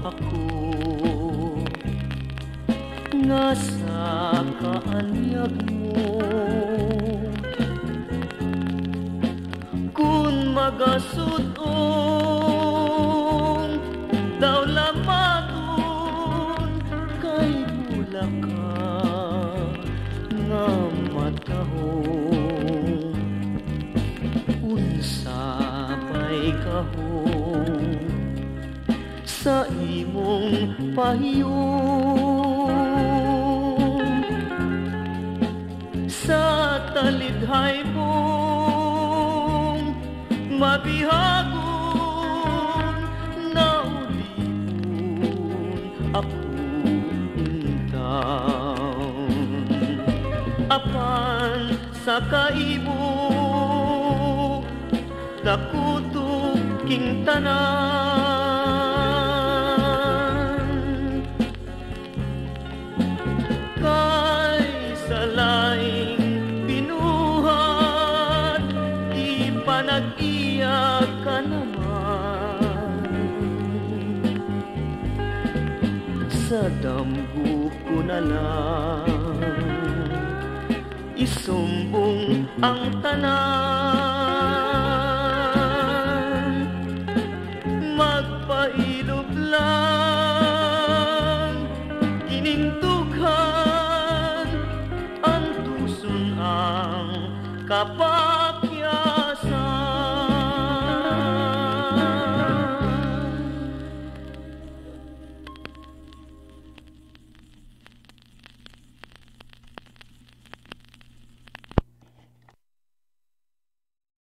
ako nga sa kaanyag mo. Kung magasudong daw lamadon kay bulaka nga matahong, unsa pa'y kahong sa imong pahiyong, sa talidhay mong mabihagon na ulibon akong taon. Apan sa kaimo dakutog king tanan, kay sa laing binuhat ipanag-iya ka naman. Sa damgo ko na lang isumbong ang tanan, magpailob lang ginindughan ang tuson ang kapal.